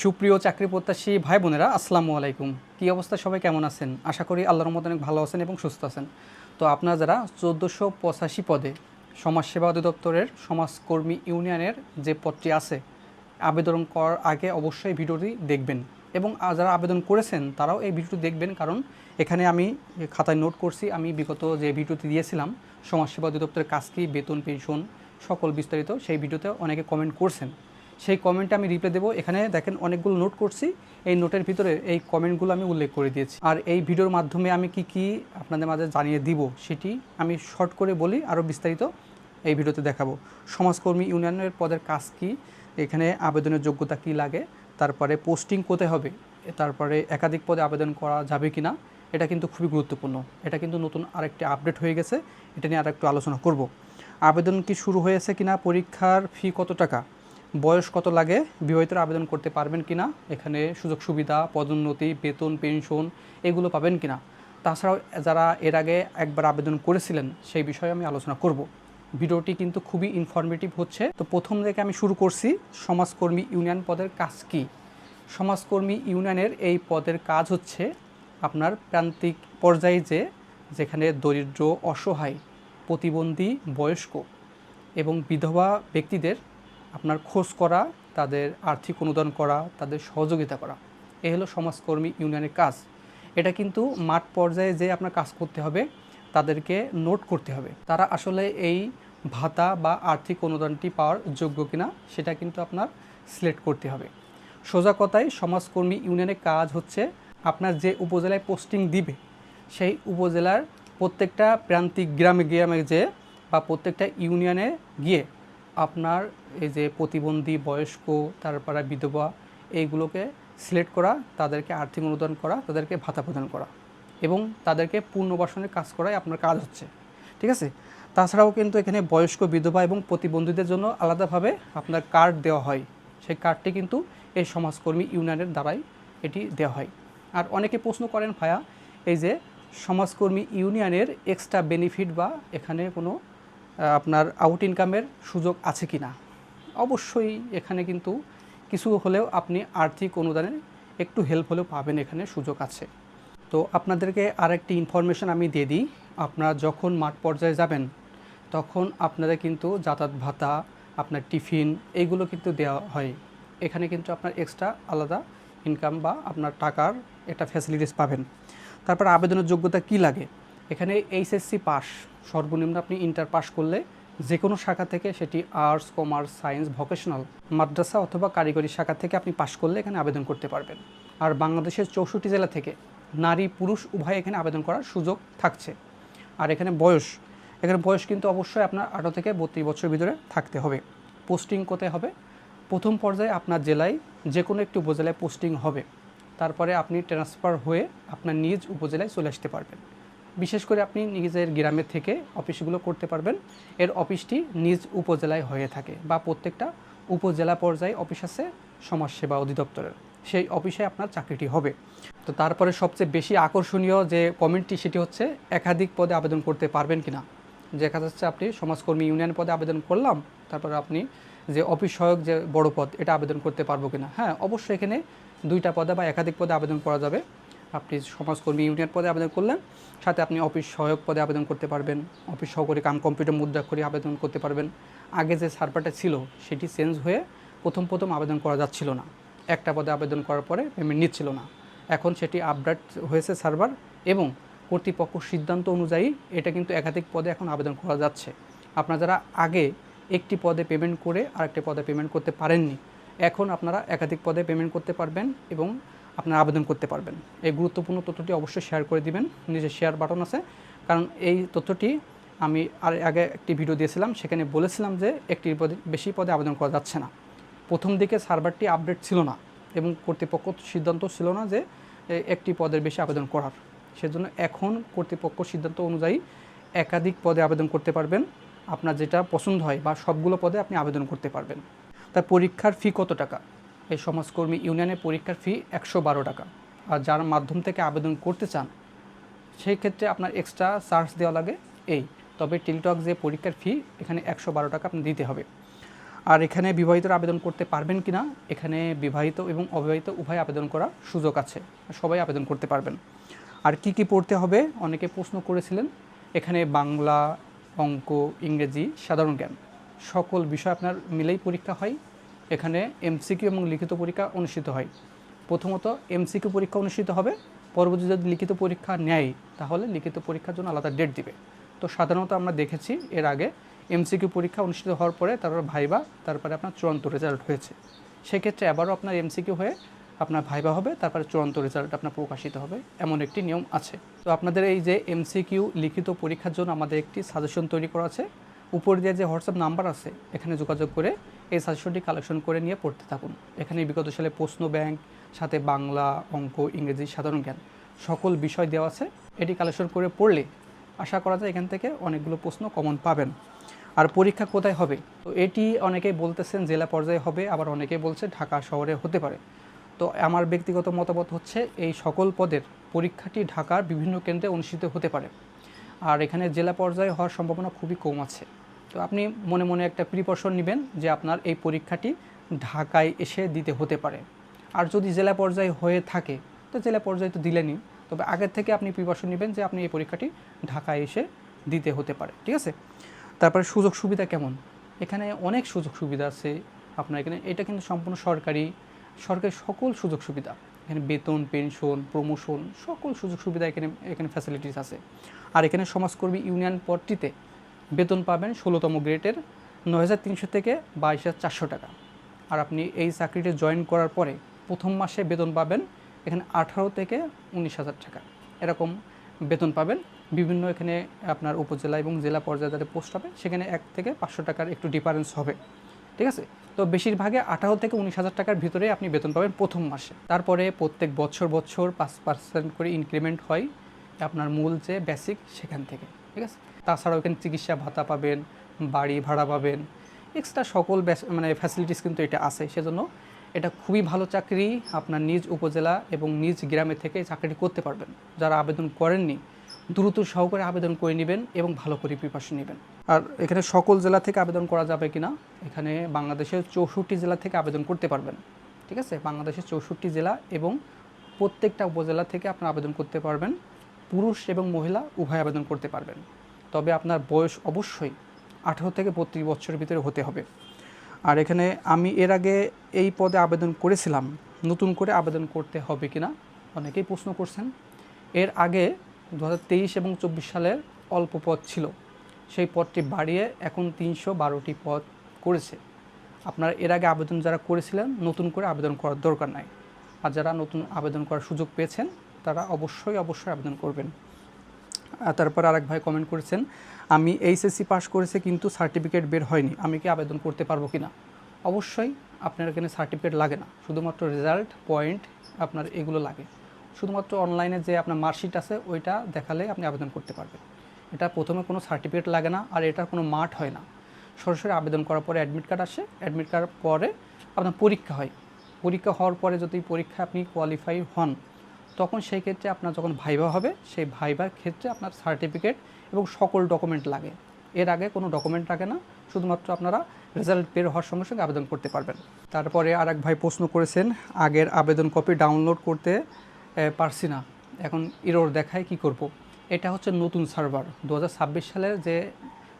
সুপ্রিয় চাকরি প্রত্যাশী ভাই বোনেরা, আসসালামু আলাইকুম। কী অবস্থা, সবাই কেমন আছেন? আশা করি আল্লাহর রহমতে অনেক ভালো আছেন এবং সুস্থ আছেন। তো আপনারা যারা 1485 পদে সমাজসেবা অধিদপ্তরের সমাজকর্মী ইউনিয়নের যে পদটি আছে, আবেদন করার আগে অবশ্যই ভিডিওটি দেখবেন এবং যারা আবেদন করেছেন তারাও এই ভিডিওটি দেখবেন, কারণ এখানে আমি খাতায় নোট করছি আমি বিগত যে ভিডিওটি দিয়েছিলাম সমাজসেবা অধিদপ্তরের কাজ কী, বেতন, পেনশন সকল বিস্তারিত, সেই ভিডিওতে অনেকে কমেন্ট করছেন। সেই কমেন্টে আমি রিপ্লাই দেবো। এখানে দেখেন অনেকগুলো নোট করছি, এই নোটের ভিতরে এই কমেন্টগুলো আমি উল্লেখ করে দিয়েছি। আর এই ভিডিওর মাধ্যমে আমি কি আপনাদের মাঝে জানিয়ে দিব সেটি আমি শর্ট করে বলি, আরও বিস্তারিত এই ভিডিওতে দেখাবো। সমাজকর্মী ইউনিয়নের পদের কাজ কী, এখানে আবেদনের যোগ্যতা কী লাগে, তারপরে পোস্টিং কোথায় হবে, তারপরে একাধিক পদে আবেদন করা যাবে কি না, এটা কিন্তু খুবই গুরুত্বপূর্ণ। এটা কিন্তু নতুন আরেকটি আপডেট হয়ে গেছে, এটা নিয়ে আরেকটু আলোচনা করব। আবেদন কি শুরু হয়েছে কিনা, পরীক্ষার ফি কত টাকা, বয়স কত লাগে, বিবাহিতরা আবেদন করতে পারবেন কিনা, এখানে সুযোগ সুবিধা, পদোন্নতি, বেতন, পেনশন এগুলো পাবেন কিনা, তাছাড়াও যারা এর আগে একবার আবেদন করেছিলেন সেই বিষয়ে আমি আলোচনা করব। ভিডিওটি কিন্তু খুবই ইনফরমেটিভ হচ্ছে। তো প্রথম থেকে আমি শুরু করছি, সমাজকর্মী ইউনিয়ন পদের কাজ কী। সমাজকর্মী ইউনিয়নের এই পদের কাজ হচ্ছে আপনার প্রান্তিক পর্যায়ে যেখানে দরিদ্র, অসহায়, প্রতিবন্ধী, বয়স্ক এবং বিধবা ব্যক্তিদের আপনার খোঁজ করা, তাদের আর্থিক অনুদান করা, তাদের সহযোগিতা করা, এই হলো সমাজকর্মী ইউনিয়নের কাজ। এটা কিন্তু মাঠ পর্যায়ে যে আপনার কাজ করতে হবে, তাদেরকে নোট করতে হবে তারা আসলে এই ভাতা বা আর্থিক অনুদানটি পাওয়ার যোগ্য কিনা, সেটা কিন্তু আপনার সিলেক্ট করতে হবে। সোজা কথায় সমাজকর্মী ইউনিয়নের কাজ হচ্ছে আপনার যে উপজেলায় পোস্টিং দিবে সেই উপজেলার প্রত্যেকটা প্রান্তিক গ্রামে গ্রামে যে বা প্রত্যেকটা ইউনিয়নে গিয়ে আপনার এই যে প্রতিবন্ধী, বয়স্ক, তারপরে বিধবা, এইগুলোকে সিলেক্ট করা, তাদেরকে আর্থিক অনুদান করা, তাদেরকে ভাতা প্রদান করা এবং তাদেরকে পুনর্বাসনের কাজ করাই আপনার কাজ হচ্ছে। ঠিক আছে। তাছাড়াও কিন্তু এখানে বয়স্ক, বিধবা এবং প্রতিবন্ধীদের জন্য আলাদাভাবে আপনার কার্ড দেওয়া হয়। সেই কার্ডটি কিন্তু এই সমাজকর্মী ইউনিয়নের দ্বারাই এটি দেওয়া হয়। আর অনেকে প্রশ্ন করেন, ভাইয়া এই যে সমাজকর্মী ইউনিয়নের এক্সট্রা বেনিফিট বা এখানে কোনো আপনার আউট ইনকামের সুযোগ আছে কি না। অবশ্যই এখানে কিন্তু কিছু হলেও আপনি আর্থিক অনুদানে একটু হেল্প হলেও পাবেন, এখানে সুযোগ আছে। তো আপনাদেরকে আরেকটি ইনফরমেশন আমি দিয়ে দিই, আপনারা যখন মাঠ পর্যায়ে যাবেন তখন আপনাদের কিন্তু যাতায়াত ভাতা, আপনার টিফিন এইগুলো কিন্তু দেওয়া হয়। এখানে কিন্তু আপনার এক্সট্রা আলাদা ইনকাম বা আপনার টাকার একটা ফ্যাসিলিটিস পাবেন। তারপর আবেদনের যোগ্যতা কি লাগে, এখানে এইচএসসি পাস, সর্বনিম্ন আপনি ইন্টার পাস করলে যে কোনো শাখা থেকে, সেটি আর্টস, কমার্স, সায়েন্স, ভোকেশনাল, মাদ্রাসা অথবা কারিগরি শাখা থেকে আপনি পাস করলে এখানে আবেদন করতে পারবেন। আর বাংলাদেশের 64 জেলা থেকে নারী পুরুষ উভয় এখানে আবেদন করার সুযোগ থাকছে। আর এখানে বয়স কিন্তু অবশ্যই আপনার 18 থেকে 32 বছরের ভিতরে থাকতে হবে। পোস্টিং কোথায় হবে, প্রথম পর্যায়ে আপনার জেলায় যে কোনো একটি উপজেলায় পোস্টিং হবে, তারপরে আপনি ট্রান্সফার হয়ে আপনার নিজ উপজেলায় চলে আসতে পারবেন। বিশেষ করে আপনি নিজের গ্রামের থেকে অফিসগুলো করতে পারবেন। এর অফিসটি নিজ উপজেলায় হয়ে থাকে বা প্রত্যেকটা উপজেলা পর্যায়ে অফিস আছে সমাজসেবা অধিদপ্তরের, সেই অফিসে আপনার চাকরিটি হবে। তো তারপরে সবচেয়ে বেশি আকর্ষণীয় যে কমেন্টটি, সেটি হচ্ছে একাধিক পদে আবেদন করতে পারবেন কিনা। দেখা যাচ্ছে আপনি সমাজকর্মী ইউনিয়ন পদে আবেদন করলাম, তারপরে আপনি যে অফিস সহায়ক যে বড় পদ, এটা আবেদন করতে পারবো কিনা। হ্যাঁ, অবশ্যই এখানে 2টা পদে বা একাধিক পদে আবেদন করা যাবে। আপনি সমাজকর্মী ইউনিয়ন পদে আবেদন করলেন, সাথে আপনি অফিস সহায়ক পদে আবেদন করতে পারবেন, অফিস সহকারী কাম কম্পিউটার মুদ্রাক্ষরে আবেদন করতে পারবেন। আগে যে সার্ভারটা ছিল সেটি চেঞ্জ হয়ে প্রথম আবেদন করা যাচ্ছিল না, একটা পদে আবেদন করার পরে পেমেন্ট নিচ্ছিল না। এখন সেটি আপডেট হয়েছে সার্ভার, এবং কর্তৃপক্ষ সিদ্ধান্ত অনুযায়ী এটা কিন্তু একাধিক পদে এখন আবেদন করা যাচ্ছে। আপনারা যারা আগে একটি পদে পেমেন্ট করে আরেকটি পদে পেমেন্ট করতে পারেননি, এখন আপনারা একাধিক পদে পেমেন্ট করতে পারবেন এবং আপনারা আবেদন করতে পারবেন। এই গুরুত্বপূর্ণ তথ্যটি অবশ্যই শেয়ার করে দিবেন, নিচে শেয়ার বাটন আছে। কারণ এই তথ্যটি আমি আগে একটি ভিডিও দিয়েছিলাম, সেখানে বলেছিলাম যে একটি বেশি পদে আবেদন করা যাচ্ছে না। প্রথম দিকে সার্ভারটি আপডেট ছিল না এবং কর্তৃপক্ষ সিদ্ধান্ত ছিল না যে একটি পদের বেশি আবেদন করার। সেজন্য এখন কর্তৃপক্ষ সিদ্ধান্ত অনুযায়ী একাধিক পদে আবেদন করতে পারবেন। আপনার যেটা পছন্দ হয় বা সবগুলো পদে আপনি আবেদন করতে পারবেন। তার পরীক্ষার ফি কত টাকা, এই সমাজকর্মী ইউনিয়নের পরীক্ষার ফি 112 টাকা। আর যার মাধ্যম থেকে আবেদন করতে চান সেই ক্ষেত্রে আপনার এক্সট্রা চার্জ দেওয়া লাগে তবে টেলিটক যে পরীক্ষার ফি, এখানে 112 টাকা আপনি দিতে হবে। আর এখানে বিবাহিতরা আবেদন করতে পারবেন কি না, এখানে বিবাহিত এবং অবিবাহিত উভয় আবেদন করার সুযোগ আছে, সবাই আবেদন করতে পারবেন। আর কি কি পড়তে হবে অনেকে প্রশ্ন করেছিলেন, এখানে বাংলা, অঙ্ক, ইংরেজি, সাধারণ জ্ঞান সকল বিষয় আপনার মিলেই পরীক্ষা হয়। এখানে এমসিকিউ এবং লিখিত পরীক্ষা অনুষ্ঠিত হয়। প্রথমত এমসিকিউ পরীক্ষা অনুষ্ঠিত হবে, পরবর্তী যদি লিখিত পরীক্ষা নেয় তাহলে লিখিত পরীক্ষার জন্য আলাদা ডেট দিবে। তো সাধারণত আমরা দেখেছি এর আগে এমসিকিউ পরীক্ষা অনুষ্ঠিত হওয়ার পরে তারপর ভাইবা, তারপরে আপনার চূড়ান্ত রেজাল্ট হয়েছে। সেক্ষেত্রে আবারও আপনার এমসিকিউ হয়ে আপনার ভাইবা হবে, তারপরে চূড়ান্ত রেজাল্ট আপনার প্রকাশিত হবে, এমন একটি নিয়ম আছে। তো আপনাদের এই যে এমসিকিউ লিখিত পরীক্ষার জন্য আমাদের একটি সাজেশন তৈরি করা আছে, উপর দিয়ে যে হোয়াটসঅ্যাপ নাম্বার আছে এখানে যোগাযোগ করে এই সাজেশনটি কালেকশন করে নিয়ে পড়তে থাকুন। এখানে বিগত সালে প্রশ্ন ব্যাংক, সাথে বাংলা, অঙ্ক, ইংরেজি, সাধারণ জ্ঞান সকল বিষয় দেওয়া আছে। এটি কালেকশন করে পড়লে আশা করা যায় এখান থেকে অনেকগুলো প্রশ্ন কমন পাবেন। আর পরীক্ষা কোথায় হবে, তো এটি অনেকেই বলতেছেন জেলা পর্যায়ে হবে, আবার অনেকেই বলছে ঢাকা শহরে হতে পারে। তো আমার ব্যক্তিগত মতামত হচ্ছে এই সকল পদের পরীক্ষাটি ঢাকার বিভিন্ন কেন্দ্রে অনুষ্ঠিত হতে পারে, আর এখানে জেলা পর্যায়ে হওয়ার সম্ভাবনা খুবই কম আছে। তো আপনি মনে মনে একটা প্রিপারেশন নেবেন যে আপনার এই পরীক্ষাটি ঢাকায় এসে দিতে হতে পারে। আর যদি জেলা পর্যায়ে হয়ে থাকে তো জেলা পর্যায়ে তো দিলেনই, তবে আগের থেকে আপনি প্রিপারেশন নেবেন যে আপনি এই পরীক্ষাটি ঢাকায় এসে দিতে হতে পারে, ঠিক আছে। তারপরে সুযোগ সুবিধা কেমন, এখানে অনেক সুযোগ সুবিধা আছে আপনার এখানে। এটা কিন্তু সম্পূর্ণ সরকারি সকল সুযোগ সুবিধা, এখানে বেতন, পেনশন, প্রমোশন সকল সুযোগ সুবিধা এখানে ফ্যাসিলিটিস আছে। আর এখানে সমাজকর্মী ইউনিয়ন পদটিতে বেতন পাবেন 16তম গ্রেডের 9,300 থেকে 22,400 টাকা। আর আপনি এই চাকরিতে জয়েন করার পরে প্রথম মাসে বেতন পাবেন এখানে 18 থেকে 19,000 টাকা, এরকম বেতন পাবেন। বিভিন্ন এখানে আপনার উপজেলা এবং জেলা পর্যায়ে যাদের পোস্ট হবে সেখানে 1 থেকে 500 টাকার একটু ডিফারেন্স হবে, ঠিক আছে। তো বেশিরভাগে 18 থেকে 19,000 টাকার ভিতরে আপনি বেতন পাবেন প্রথম মাসে। তারপরে প্রত্যেক বছর 5% করে ইনক্রিমেন্ট হয় আপনার মূল যে বেসিক সেখান থেকে, ঠিক আছে। তাছাড়াও এখানে চিকিৎসা ভাতা পাবেন, বাড়ি ভাড়া পাবেন, এক্সট্রা সকল মানে ফ্যাসিলিটিস কিন্তু এটা আছে। সেজন্য এটা খুবই ভালো চাকরি, আপনার নিজ উপজেলা এবং নিজ গ্রামে থেকে এই চাকরিটি করতে পারবেন। যারা আবেদন করেননি দ্রুত সহকারে আবেদন করে নেবেন এবং ভালো করে প্রিপারেশন নেবেন। আর এখানে সকল জেলা থেকে আবেদন করা যাবে কিনা, এখানে বাংলাদেশের 64 জেলা থেকে আবেদন করতে পারবেন, ঠিক আছে। বাংলাদেশের 64 জেলা এবং প্রত্যেকটা উপজেলা থেকে আপনারা আবেদন করতে পারবেন। পুরুষ এবং মহিলা উভয় আবেদন করতে পারবেন, তবে আপনার বয়স অবশ্যই 18 থেকে 32 বছরের ভিতরে হতে হবে। আর এখানে আমি এর আগে এই পদে আবেদন করেছিলাম, নতুন করে আবেদন করতে হবে কিনা অনেকেই প্রশ্ন করছেন। এর আগে 2023 এবং 24 সালের অল্প পদ ছিল, সেই পদটি বাড়িয়ে এখন 312টি পদ করেছে। আপনারা এর আগে আবেদন যারা করেছিলেন নতুন করে আবেদন করার দরকার নাই। আর যারা নতুন আবেদন করার সুযোগ পেয়েছেন তারা অবশ্যই আবেদন করবেন। তারপর আরেক ভাই কমেন্ট করেছেন, আমি এইচএসসি পাস করেছি কিন্তু সার্টিফিকেট বের হয়নি, আমি কি আবেদন করতে পারবো কিনা। অবশ্যই আপনার এখানে সার্টিফিকেট লাগে না, শুধুমাত্র রেজাল্ট, পয়েন্ট আপনার এগুলো লাগে। শুধুমাত্র অনলাইনে যে আপনার মার্কশিট আছে ওইটা দেখালে আপনি আবেদন করতে পারবেন। এটা প্রথমে কোনো সার্টিফিকেট লাগে না, আর এটার কোনো মাঠ হয় না। সরাসরি আবেদন করার পরে অ্যাডমিট কার্ড আসে, অ্যাডমিট কার্ড পরে আপনার পরীক্ষা হয়। পরীক্ষা হওয়ার পরে যদি পরীক্ষা আপনি কোয়ালিফাই হন তখন সেই ক্ষেত্রে আপনার যখন ভাইভা হবে সেই ভাইভার ক্ষেত্রে আপনার সার্টিফিকেট এবং সকল ডকুমেন্ট লাগে। এর আগে কোনো ডকুমেন্ট লাগে না, শুধুমাত্র আপনারা রেজাল্ট বের হওয়ার সঙ্গে সঙ্গে আবেদন করতে পারবেন। তারপরে আরেক ভাই প্রশ্ন করেছেন, আগের আবেদন কপি ডাউনলোড করতে পারছি না, এখন এরর দেখায় কি করব। এটা হচ্ছে নতুন সার্ভার, 2026 সালের যে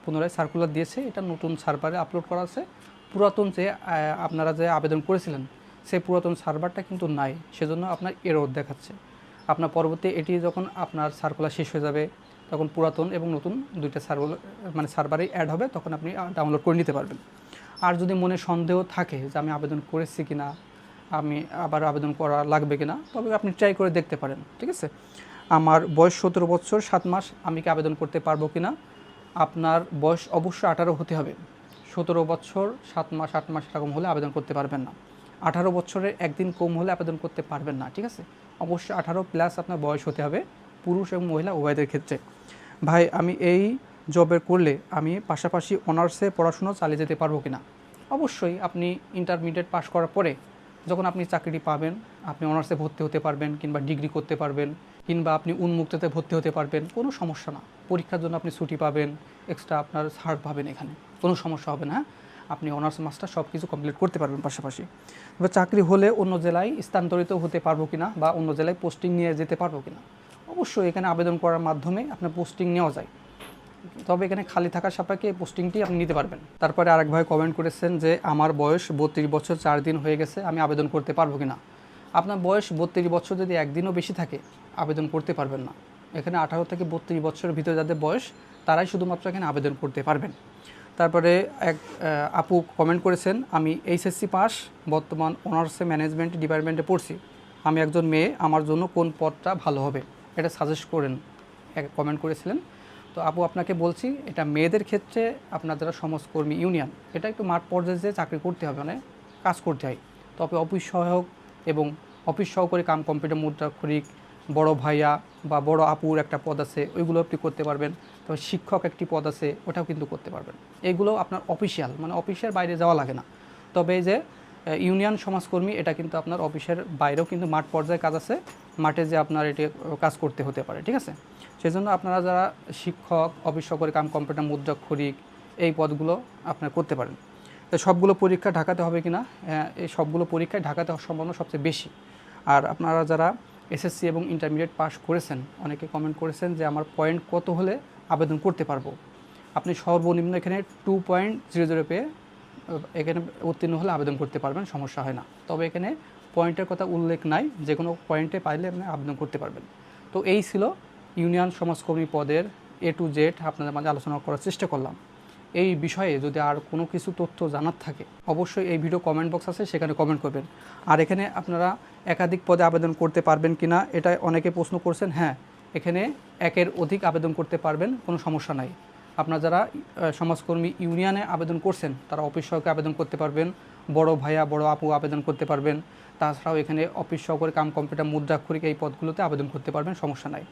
পুনরায় সার্কুলার দিয়েছে এটা নতুন সার্ভারে আপলোড করা আছে। পুরাতন যে আপনারা যে আবেদন করেছিলেন সেই পুরাতন সার্ভারটা কিন্তু নাই, সেজন্য আপনার এরর দেখাচ্ছে। আপনার পরবর্তী এটি যখন আপনার সার্কুলার শেষ হয়ে যাবে তখন পুরাতন এবং নতুন দুইটা সার্ভারেই অ্যাড হবে, তখন আপনি ডাউনলোড করে নিতে পারবেন। আর যদি মনে সন্দেহ থাকে যে আমি আবেদন করেছি কিনা, আমি আবার আবেদন করা লাগবে কিনা, তবে আপনি ট্রাই করে দেখতে পারেন, ঠিক আছে। আমার বয়স 17 বছর 7 মাস, আমি কি আবেদন করতে পারবো কিনা। আপনার বয়স অবশ্যই 18 হতে হবে। 17 বছর 7 মাস 8 মাস এরকম হলে আবেদন করতে পারবেন না। 18 বছরের একদিন কম হলে আবেদন করতে পারবেন না, ঠিক আছে। অবশ্যই 18 প্লাস আপনার বয়স হতে হবে পুরুষ এবং মহিলা উভয়দের ক্ষেত্রে। ভাই আমি এই জবের করলে আমি পাশাপাশি অনার্সে পড়াশোনা চালিয়ে যেতে পারবো কিনা। অবশ্যই আপনি ইন্টারমিডিয়েট পাস করার পরে যখন আপনি চাকরিটি পাবেন আপনি অনার্সে ভর্তি হতে পারবেন, কিংবা ডিগ্রি করতে পারবেন, কিংবা আপনি উন্মুক্ততে ভর্তি হতে পারবেন, কোনো সমস্যা না। পরীক্ষার জন্য আপনি ছুটি পাবেন, এক্সট্রা আপনার ছাড় পাবেন, এখানে কোনো সমস্যা হবে না। আপনি অনার্স মাস্টার সব কিছু কমপ্লিট করতে পারবেন পাশাপাশি। এবার চাকরি হলে অন্য জেলায় স্থানান্তরিত হতে পারবো কিনা বা অন্য জেলায় পোস্টিং নিয়ে যেতে পারবো কিনা, অবশ্যই এখানে আবেদন করার মাধ্যমে আপনার পোস্টিং নেওয়া যায়, তবে এখানে খালি থাকার সাপেক্ষে পোস্টিংটি আপনি নিতে পারবেন। তারপরে আরেক ভাই কমেন্ট করেছেন যে আমার বয়স 32 বছর 4 দিন হয়ে গেছে, আমি আবেদন করতে পারবো কিনা। আপনার বয়স 32 বছর যদি একদিনও বেশি থাকে আবেদন করতে পারবেন না। এখানে 18 থেকে 32 বছরের ভিতরে যাদের বয়স তারাই শুধুমাত্র এখানে আবেদন করতে পারবেন। তারপরে এক আপু কমেন্ট করেছেন, আমি এইচএসসি পাস, বর্তমান অনার্সে ম্যানেজমেন্ট ডিপার্টমেন্টে পড়ছি, আমি একজন মেয়ে, আমার জন্য কোন পদটা ভালো হবে এটা সাজেস্ট করেন, এক কমেন্ট করেছিলেন। তো আপু আপনাকে বলছি, এটা মেয়েদের ক্ষেত্রে আপনার যারা সমাজকর্মী ইউনিয়ন, এটা একটু মাঠ পর্যায়ে চাকরি করতে হবে, মানে কাজ করতে হয়। তবে অফিস সহায়ক এবং অফিস সহকারী কাম কম্পিউটার মুদ্রাক্ষরিক, বড় ভাইয়া বা বড় আপুর একটা পদ আছে, ওইগুলো আপনি করতে পারবেন। তবে শিক্ষক একটি পদ আছে, ওটাও কিন্তু করতে পারবেন। এগুলো আপনার অফিসিয়াল, মানে অফিসের বাইরে যাওয়া লাগে না। তবে এই যে ইউনিয়ন সমাজকর্মী, এটা কিন্তু আপনার অফিসের বাইরেও কিন্তু মাঠ পর্যায়ে কাজ আছে, মাঠে যে আপনার এটি কাজ করতে হতে পারে, ঠিক আছে। সেই জন্য আপনারা যারা শিক্ষক, অফিস সহকারী কাম কম্পিউটার মুদ্রাক্ষরিক, এই পদগুলো আপনারা করতে পারেন। তো সবগুলো পরীক্ষা ঢাকাতে হবে কিনা, এই সবগুলো পরীক্ষায় ঢাকাতে হওয়ার সম্ভাবনা সবচেয়ে বেশি। আর আপনারা যারা এসএসসি এবং ইন্টারমিডিয়েট পাস করেছেন, অনেকে কমেন্ট করেছেন যে আমার পয়েন্ট কত হলে আবেদন করতে পারবো। আপনি সর্বনিম্ন এখানে 2.00 পেয়ে এখানে উত্তীর্ণ হলে আবেদন করতে পারবেন, সমস্যা হয় না। তবে এখানে পয়েন্টের কথা উল্লেখ নাই, যে কোনো পয়েন্টে পাইলে আপনি আবেদন করতে পারবেন। তো এই ছিল ইউনিয়ন সমাজকর্মী পদের A to Z আপনাদের মাঝে আলোচনা করার চেষ্টা করলাম। এই বিষয়ে যদি আর কোনো কিছু তথ্য জানার থাকে অবশ্যই এই ভিডিও কমেন্ট বক্স আছে, সেখানে কমেন্ট করবেন। আর এখানে আপনারা একাধিক পদে আবেদন করতে পারবেন কিনা এটা অনেকে প্রশ্ন করছেন। হ্যাঁ, এখানে একের অধিক আবেদন করতে পারবেন, কোনো সমস্যা নাই। আপনারা যারা সমাজকর্মী ইউনিয়নে আবেদন করছেন তারা অফিস সহকারে আবেদন করতে পারবেন, বড় ভাইয়া বড় আপু আবেদন করতে পারবেন। তাছাড়াও এখানে অফিস সহকারী কাম কম্পিউটার মুদ্রাক্ষরিক এই পদগুলোতে আবেদন করতে পারবেন, সমস্যা নাই।